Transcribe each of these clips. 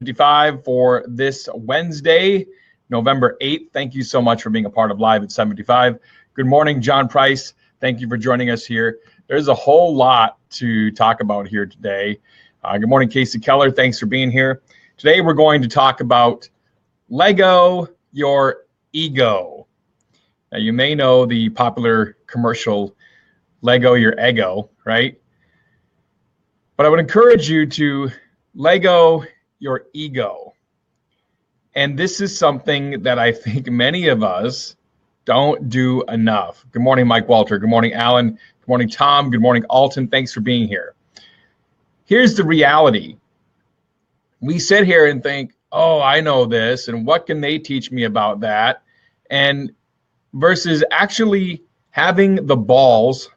55 for this Wednesday, November 8th. Thank you so much for being a part of Live at 75. Good morning, John Price. Thank you for joining us here. There's a whole lot to talk about here today. Good morning, Casey Keller. Thanks for being here. Today, we're going to talk about Lego your ego. Now, you may know the popular commercial, Lego your ego, right? But I would encourage you to Lego your ego. And this is something that I think many of us don't do enough. Good morning, Mike Walter. Good morning, Alan. Good morning, Tom. Good morning, Alton. Thanks for being here. Here's the reality. We sit here and think, oh, I know this, and what can they teach me about that? And versus actually having the balls.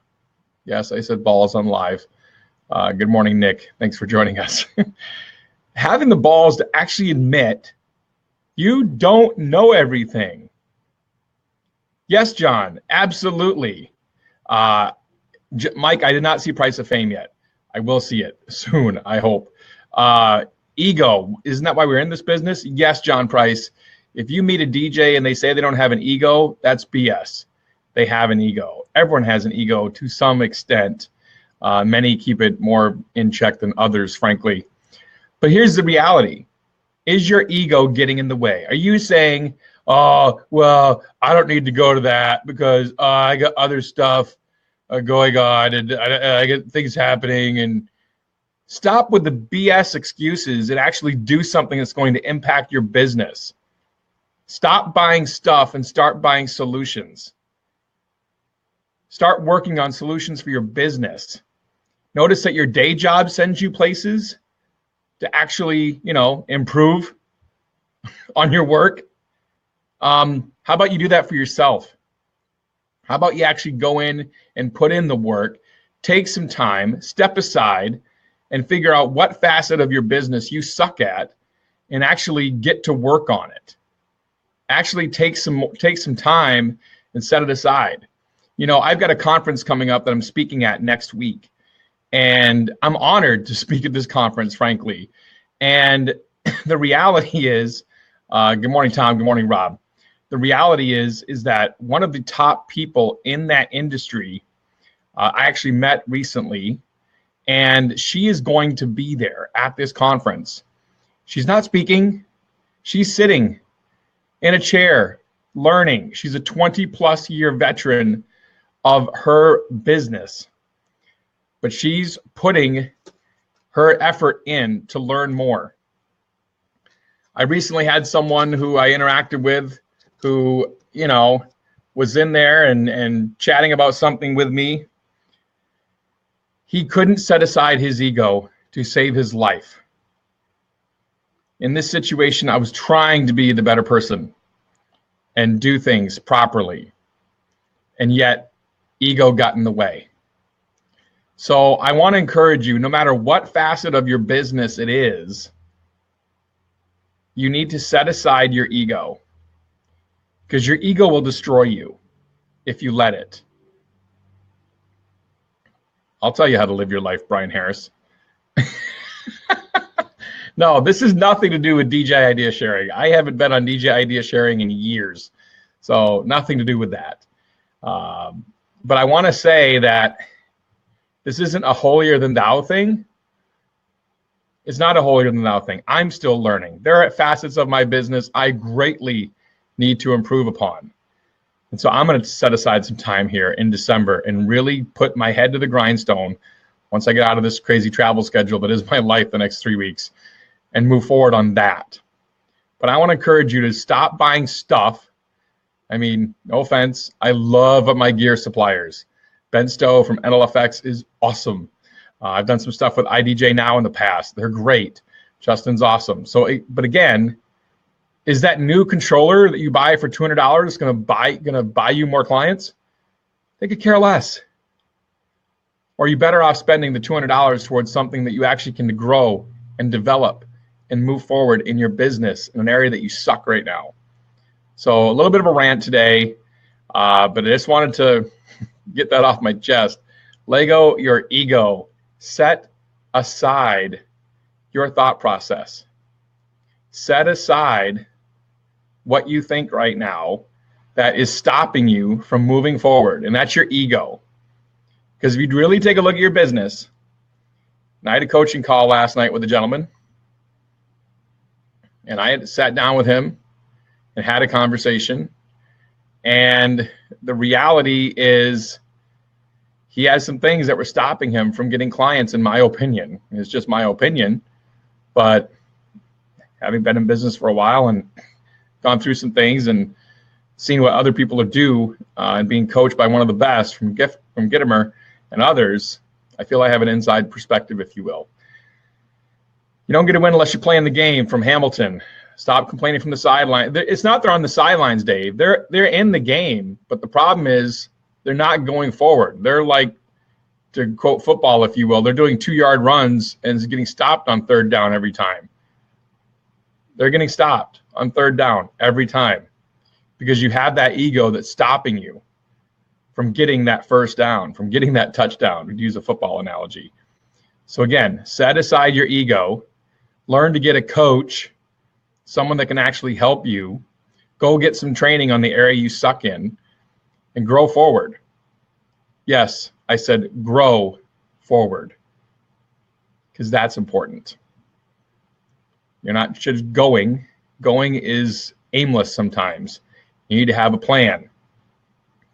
Yes, I said balls on live. Good morning, Nick. Thanks for joining us. Having the balls to actually admit you don't know everything. Yes, John, absolutely. Mike, I did not see Price of Fame yet. I will see it soon, I hope. Ego, isn't that why we're in this business? Yes, John Price. If you meet a DJ and they say they don't have an ego, that's BS. They have an ego. Everyone has an ego to some extent. Many keep it more in check than others, frankly. But here's the reality. Is your ego getting in the way? Are you saying, oh, well, I don't need to go to that because I got other stuff going on and I get things happening? And stop with the BS excuses and actually do something that's going to impact your business. Stop buying stuff and start buying solutions. Start working on solutions for your business. Notice that your day job sends you places to actually, improve on your work. How about you do that for yourself? How about you actually go in and put in the work, take some time, step aside, and figure out what facet of your business you suck at and actually get to work on it. Actually take some time and set it aside. I've got a conference coming up that I'm speaking at next week. And I'm honored to speak at this conference, frankly. And the reality is, good morning, Tom. Good morning, Rob. The reality is that one of the top people in that industry, I actually met recently, and she is going to be there at this conference. She's not speaking. She's sitting in a chair, learning. She's a 20-plus year veteran of her business. But she's putting her effort in to learn more. I recently had someone who I interacted with who, was in there and chatting about something with me. He couldn't set aside his ego to save his life. In this situation, I was trying to be the better person and do things properly. And yet, ego got in the way. So I want to encourage you, no matter what facet of your business it is, you need to set aside your ego, because your ego will destroy you if you let it. I'll tell you how to live your life, Brian Harris. No, this is nothing to do with DJ idea sharing. I haven't been on DJ idea sharing in years, so nothing to do with that. But I want to say that this isn't a holier than thou thing. It's not a holier than thou thing. I'm still learning. There are facets of my business I greatly need to improve upon. And so I'm going to set aside some time here in December and really put my head to the grindstone once I get out of this crazy travel schedule that is my life the next 3 weeks and move forward on that. But I want to encourage you to stop buying stuff. I mean, no offense. I love my gear suppliers. Ben Stowe from NLFX is awesome. I've done some stuff with IDJ Now in the past. They're great. Justin's awesome. But again, is that new controller that you buy for $200 going to buy you more clients? They could care less. Or are you better off spending the $200 towards something that you actually can grow and develop and move forward in your business in an area that you suck right now? So a little bit of a rant today, but I just wanted to get that off my chest. Lego your ego. Set aside your thought process. set aside what you think right now that is stopping you from moving forward, and that's your ego. Because if you really take a look at your business, and I had a coaching call last night with a gentleman, and I had sat down with him and had a conversation, and the reality is he has some things that were stopping him from getting clients, in my opinion. It's just my opinion, but having been in business for a while and gone through some things and seen what other people do and being coached by one of the best from Gittimer and others, I feel I have an inside perspective, if you will. You don't get a win unless you play in the game, from Hamilton. Stop complaining from the sideline. It's not they're on the sidelines, Dave. They're in the game, but the problem is they're not going forward. They're like, to quote football, if you will, they're doing 2-yard runs and getting stopped on 3rd down every time. They're getting stopped on 3rd down every time because you have that ego that's stopping you from getting that 1st down, from getting that touchdown, to use a football analogy. So again, set aside your ego, learn to get a coach, someone that can actually help you, go get some training on the area you suck in, and grow forward. Yes, I said grow forward, because that's important. You're not just going. Going is aimless sometimes. You need to have a plan.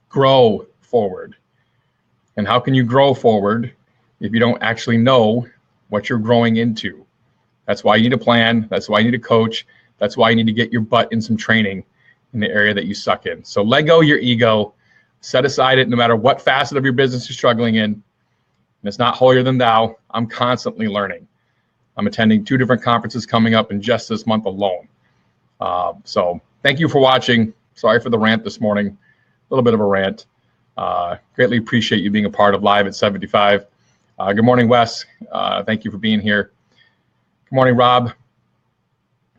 Grow forward. And how can you grow forward if you don't actually know what you're growing into? That's why you need a plan. That's why you need a coach. That's why you need to get your butt in some training in the area that you suck in. So let go your ego. Set aside it no matter what facet of your business you're struggling in. And it's not holier than thou. I'm constantly learning. I'm attending 2 different conferences coming up in just this month alone. So thank you for watching. Sorry for the rant this morning. A little bit of a rant. Greatly appreciate you being a part of Live at 75. Good morning, Wes. Thank you for being here. Good morning, Rob.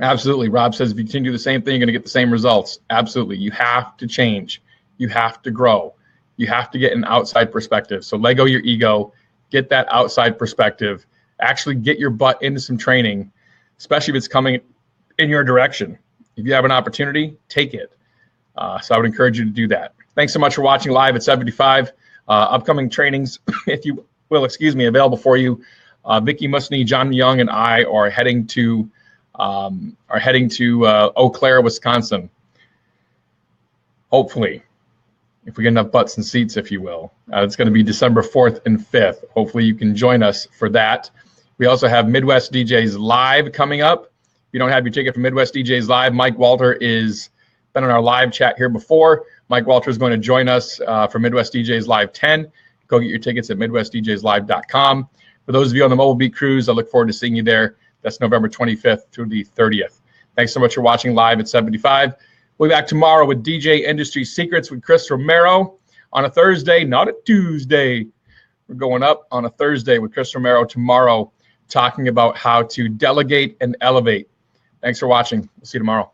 Absolutely. Rob says if you continue the same thing, you're going to get the same results. Absolutely. You have to change. You have to grow. You have to get an outside perspective. So let go your ego. Get that outside perspective. Actually get your butt into some training, especially if it's coming in your direction. If you have an opportunity, take it. So I would encourage you to do that. Thanks so much for watching Live at 75. Upcoming trainings, if you will, available for you. Vicky Musney, John Young, and I are heading to Eau Claire, Wisconsin. Hopefully, if we get enough butts and seats, if you will. It's going to be December 4th and 5th. Hopefully you can join us for that. We also have Midwest DJs Live coming up. If you don't have your ticket for Midwest DJs Live, Mike Walter is been on our live chat here before. Mike Walter is going to join us for Midwest DJs Live 10. Go get your tickets at MidwestDJsLive.com. For those of you on the Mobile Beat Cruise, I look forward to seeing you there. That's November 25th through the 30th. Thanks so much for watching Live at 75. We'll be back tomorrow with DJ Industry Secrets with Chris Romero on a Thursday, not a Tuesday. We're going up on a Thursday with Chris Romero tomorrow, talking about how to delegate and elevate. Thanks for watching. We'll see you tomorrow.